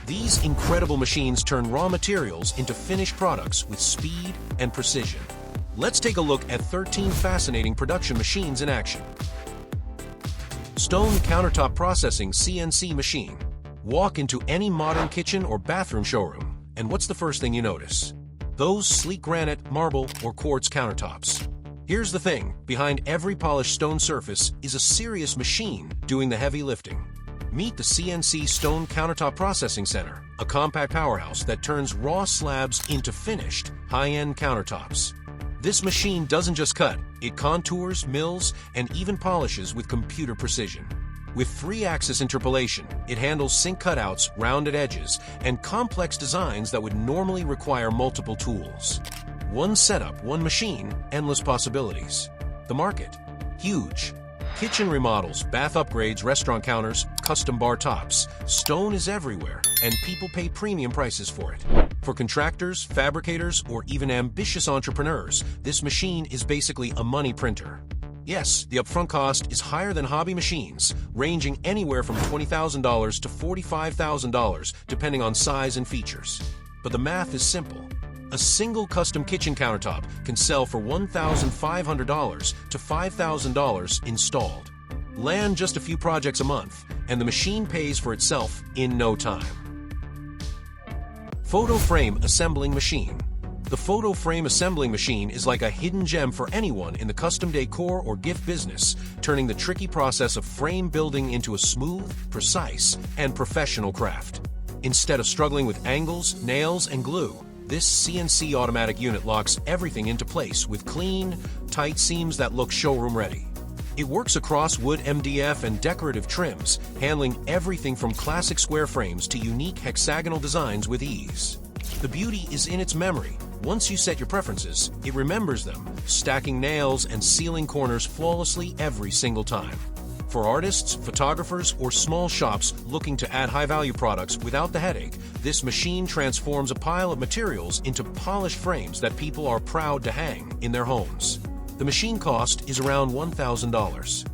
These incredible machines turn raw materials into finished products with speed and precision. Let's take a look at 13 fascinating production machines in action. Stone Countertop Processing CNC Machine. Walk into any modern kitchen or bathroom showroom, and what's the first thing you notice? Those sleek granite, marble, or quartz countertops. Here's the thing, behind every polished stone surface is a serious machine doing the heavy lifting. Meet the CNC Stone Countertop Processing Center, a compact powerhouse that turns raw slabs into finished, high-end countertops. This machine doesn't just cut, it contours, mills, and even polishes with computer precision. With 3-axis interpolation, it handles sink cutouts, rounded edges, and complex designs that would normally require multiple tools. One setup, one machine, endless possibilities. The market? Huge. Kitchen remodels, bath upgrades, restaurant counters, custom bar tops. Stone is everywhere, and people pay premium prices for it. For contractors, fabricators, or even ambitious entrepreneurs, this machine is basically a money printer. Yes, the upfront cost is higher than hobby machines, ranging anywhere from $20,000 to $45,000, depending on size and features. But the math is simple. A single custom kitchen countertop can sell for $1,500 to $5,000 installed. Land just a few projects a month, and the machine pays for itself in no time. Photo Frame Assembling Machine. The photo frame assembling machine is like a hidden gem for anyone in the custom decor or gift business, turning the tricky process of frame building into a smooth, precise, and professional craft. Instead of struggling with angles, nails, and glue, this CNC automatic unit locks everything into place with clean, tight seams that look showroom ready. It works across wood MDF and decorative trims, handling everything from classic square frames to unique hexagonal designs with ease. The beauty is in its memory. Once you set your preferences, it remembers them, stacking nails and sealing corners flawlessly every single time. For artists, photographers, or small shops looking to add high-value products without the headache, this machine transforms a pile of materials into polished frames that people are proud to hang in their homes. The machine cost is around $1,000.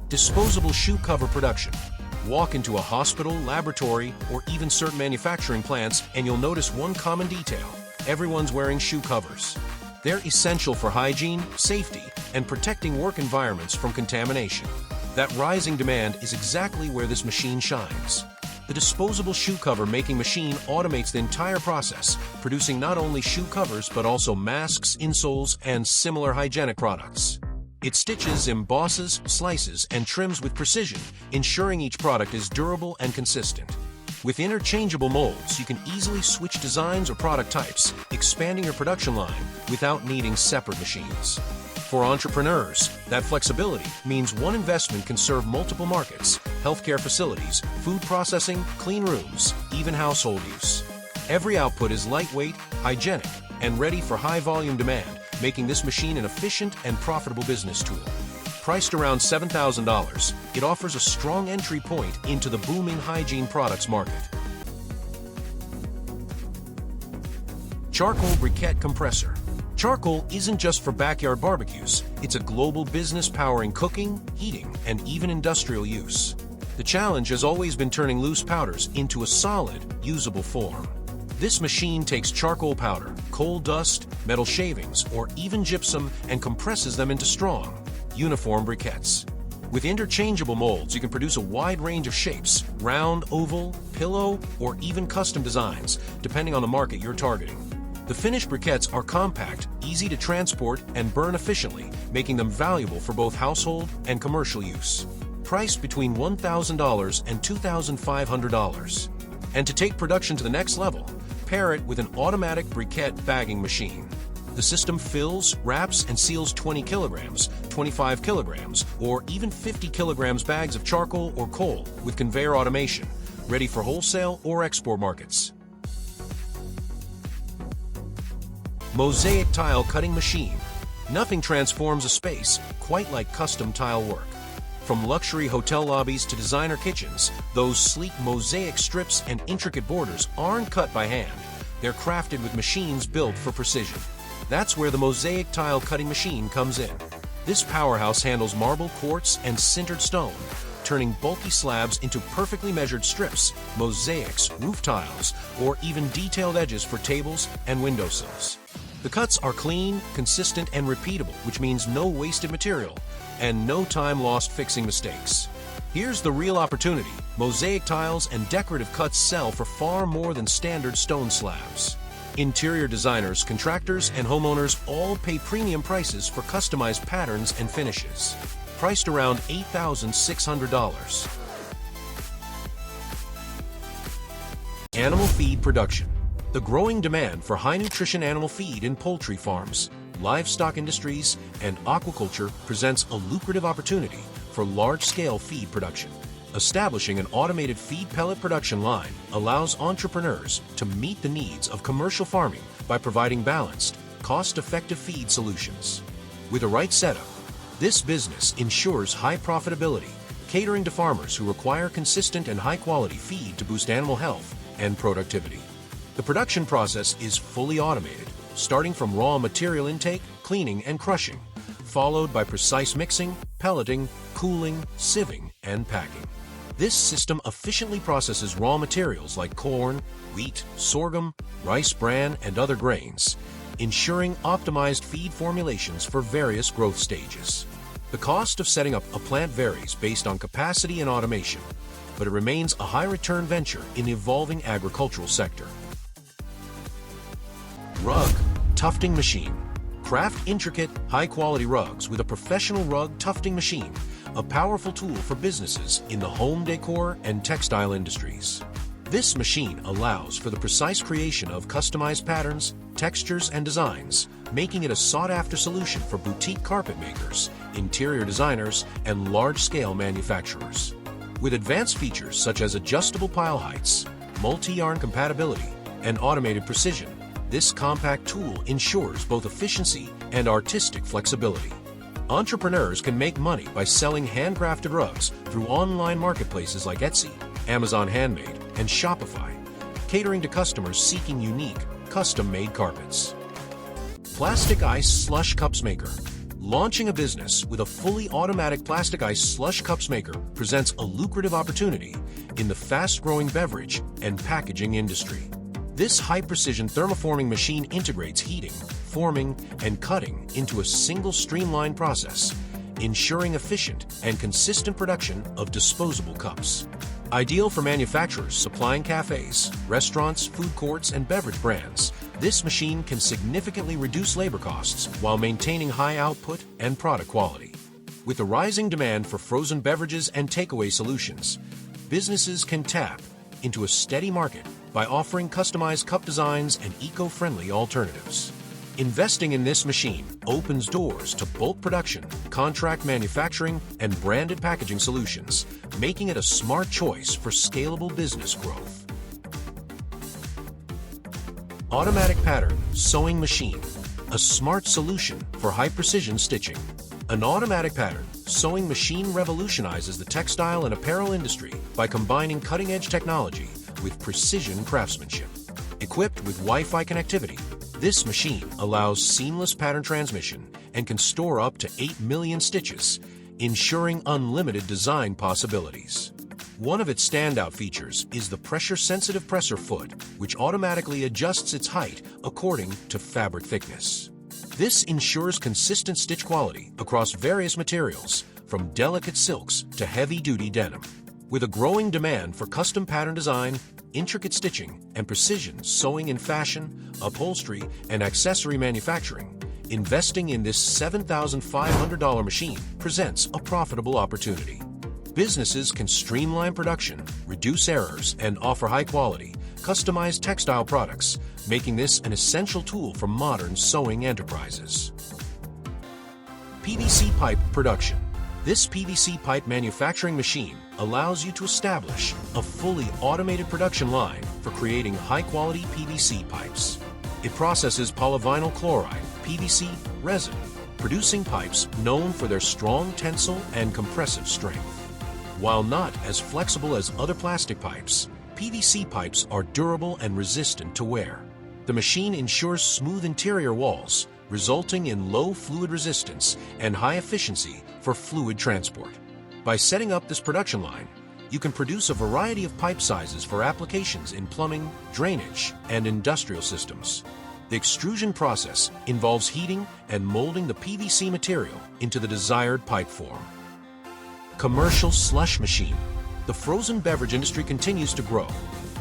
Disposable shoe cover production. Walk into a hospital, laboratory, or even certain manufacturing plants and you'll notice one common detail. Everyone's wearing shoe covers. They're essential for hygiene, safety, and protecting work environments from contamination. That rising demand is exactly where this machine shines. The disposable shoe cover making machine automates the entire process, producing not only shoe covers but also masks, insoles, and similar hygienic products. It stitches, embosses, slices, and trims with precision, ensuring each product is durable and consistent. With interchangeable molds, you can easily switch designs or product types, expanding your production line without needing separate machines. For entrepreneurs, that flexibility means one investment can serve multiple markets: healthcare facilities, food processing, clean rooms, even household use. Every output is lightweight, hygienic, and ready for high-volume demand, making this machine an efficient and profitable business tool. Priced around $7,000, it offers a strong entry point into the booming hygiene products market. Charcoal Briquette Compressor. Charcoal isn't just for backyard barbecues, it's a global business powering cooking, heating, and even industrial use. The challenge has always been turning loose powders into a solid, usable form. This machine takes charcoal powder, coal dust, metal shavings, or even gypsum and compresses them into strong, uniform briquettes. With interchangeable molds, you can produce a wide range of shapes: round, oval, pillow, or even custom designs, depending on the market you're targeting. The finished briquettes are compact, easy to transport, and burn efficiently, making them valuable for both household and commercial use. Priced between $1,000 and $2,500. And to take production to the next level, pair it with an automatic briquette bagging machine. The system fills, wraps, and seals 20 kilograms, 25 kilograms, or even 50 kilograms bags of charcoal or coal with conveyor automation, ready for wholesale or export markets. Mosaic Tile Cutting Machine. Nothing transforms a space quite like custom tile work. From luxury hotel lobbies to designer kitchens, those sleek mosaic strips and intricate borders aren't cut by hand. They're crafted with machines built for precision. That's where the Mosaic Tile Cutting Machine comes in. This powerhouse handles marble, quartz, and sintered stone, turning bulky slabs into perfectly measured strips, mosaics, roof tiles, or even detailed edges for tables and windowsills. The cuts are clean, consistent, and repeatable, which means no wasted material and no time lost fixing mistakes. Here's the real opportunity. Mosaic tiles and decorative cuts sell for far more than standard stone slabs. Interior designers, contractors, and homeowners all pay premium prices for customized patterns and finishes, priced around $8,600. Animal feed production. The growing demand for high-nutrition animal feed in poultry farms, livestock industries, and aquaculture presents a lucrative opportunity for large-scale feed production. Establishing an automated feed pellet production line allows entrepreneurs to meet the needs of commercial farming by providing balanced, cost-effective feed solutions. With the right setup, this business ensures high profitability, catering to farmers who require consistent and high-quality feed to boost animal health and productivity. The production process is fully automated, starting from raw material intake, cleaning, and crushing, followed by precise mixing, pelleting, cooling, sieving, and packing. This system efficiently processes raw materials like corn, wheat, sorghum, rice bran, and other grains, ensuring optimized feed formulations for various growth stages. The cost of setting up a plant varies based on capacity and automation, but it remains a high-return venture in the evolving agricultural sector. Rug tufting machine. Craft intricate, high-quality rugs with a professional rug tufting machine, a powerful tool for businesses in the home decor and textile industries. This machine allows for the precise creation of customized patterns, textures, and designs, making it a sought-after solution for boutique carpet makers, interior designers, and large-scale manufacturers. With advanced features such as adjustable pile heights, multi-yarn compatibility, and automated precision, this compact tool ensures both efficiency and artistic flexibility. Entrepreneurs can make money by selling handcrafted rugs through online marketplaces like Etsy, Amazon Handmade, and Shopify, catering to customers seeking unique, custom-made carpets. Plastic ice slush cups maker. Launching a business with a fully automatic plastic ice slush cups maker presents a lucrative opportunity in the fast-growing beverage and packaging industry. This high-precision thermoforming machine integrates heating, forming, and cutting into a single streamlined process, ensuring efficient and consistent production of disposable cups. Ideal for manufacturers supplying cafes, restaurants, food courts, and beverage brands, this machine can significantly reduce labor costs while maintaining high output and product quality. With the rising demand for frozen beverages and takeaway solutions, businesses can tap into a steady market by offering customized cup designs and eco-friendly alternatives. Investing in this machine opens doors to bulk production, contract manufacturing, and branded packaging solutions, making it a smart choice for scalable business growth. Automatic pattern sewing machine, a smart solution for high-precision stitching. An automatic pattern sewing machine revolutionizes the textile and apparel industry by combining cutting-edge technology with precision craftsmanship. Equipped with Wi-Fi connectivity, this machine allows seamless pattern transmission and can store up to 8 million stitches, ensuring unlimited design possibilities. One of its standout features is the pressure-sensitive presser foot, which automatically adjusts its height according to fabric thickness. This ensures consistent stitch quality across various materials, from delicate silks to heavy-duty denim. With a growing demand for custom pattern design, intricate stitching, and precision sewing in fashion, upholstery, and accessory manufacturing, investing in this $7,500 machine presents a profitable opportunity. Businesses can streamline production, reduce errors, and offer high-quality, customized textile products, making this an essential tool for modern sewing enterprises. PVC pipe production. This PVC pipe manufacturing machine allows you to establish a fully automated production line for creating high-quality PVC pipes. It processes polyvinyl chloride, PVC, resin, producing pipes known for their strong tensile and compressive strength. While not as flexible as other plastic pipes, PVC pipes are durable and resistant to wear. The machine ensures smooth interior walls, resulting in low fluid resistance and high efficiency for fluid transport. By setting up this production line, you can produce a variety of pipe sizes for applications in plumbing, drainage, and industrial systems. The extrusion process involves heating and molding the PVC material into the desired pipe form. Commercial slush machine. The frozen beverage industry continues to grow,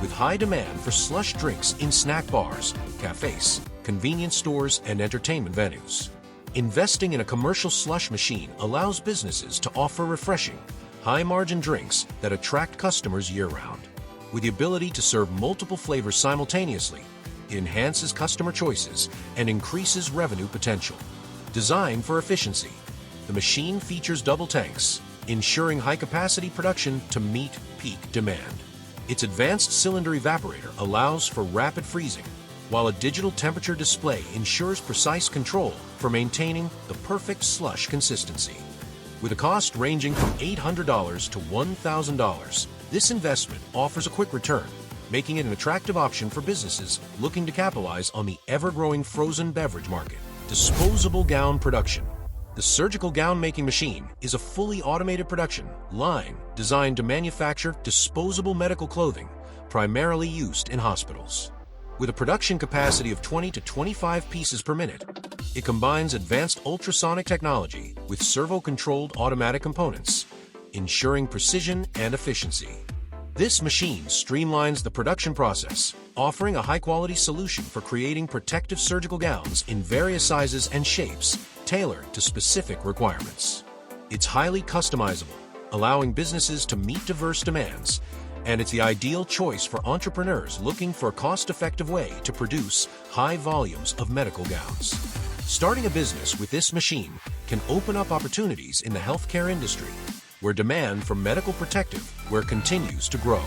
with high demand for slush drinks in snack bars, cafes, convenience stores, and entertainment venues. Investing in a commercial slush machine allows businesses to offer refreshing, high-margin drinks that attract customers year-round. With the ability to serve multiple flavors simultaneously, it enhances customer choices and increases revenue potential. Designed for efficiency, the machine features double tanks, ensuring high-capacity production to meet peak demand. Its advanced cylinder evaporator allows for rapid freezing, while a digital temperature display ensures precise control for maintaining the perfect slush consistency. With a cost ranging from $800 to $1,000, this investment offers a quick return, making it an attractive option for businesses looking to capitalize on the ever-growing frozen beverage market. Disposable gown production. The surgical gown-making machine is a fully automated production line designed to manufacture disposable medical clothing, primarily used in hospitals. With a production capacity of 20 to 25 pieces per minute, it combines advanced ultrasonic technology with servo-controlled automatic components, ensuring precision and efficiency. This machine streamlines the production process, offering a high-quality solution for creating protective surgical gowns in various sizes and shapes tailored to specific requirements. It's highly customizable, allowing businesses to meet diverse demands, and it's the ideal choice for entrepreneurs looking for a cost-effective way to produce high volumes of medical gowns. Starting a business with this machine can open up opportunities in the healthcare industry, where demand for medical protective wear continues to grow.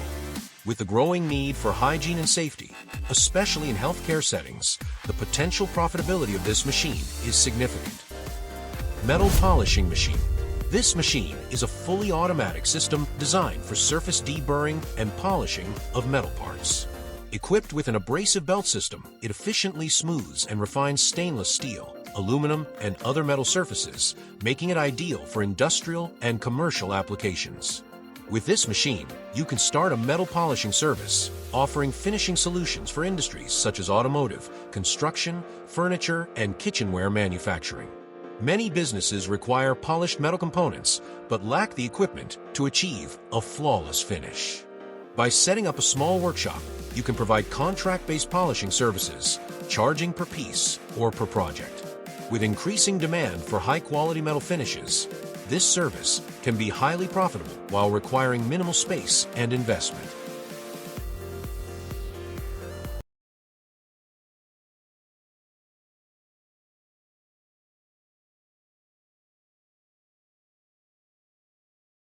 With the growing need for hygiene and safety, especially in healthcare settings, the potential profitability of this machine is significant. Metal polishing machine. This machine is a fully automatic system designed for surface deburring and polishing of metal parts. Equipped with an abrasive belt system, it efficiently smooths and refines stainless steel, aluminum, and other metal surfaces, making it ideal for industrial and commercial applications. With this machine, you can start a metal polishing service, offering finishing solutions for industries such as automotive, construction, furniture, and kitchenware manufacturing. Many businesses require polished metal components, but lack the equipment to achieve a flawless finish. By setting up a small workshop, you can provide contract-based polishing services, charging per piece or per project. With increasing demand for high-quality metal finishes, this service can be highly profitable while requiring minimal space and investment.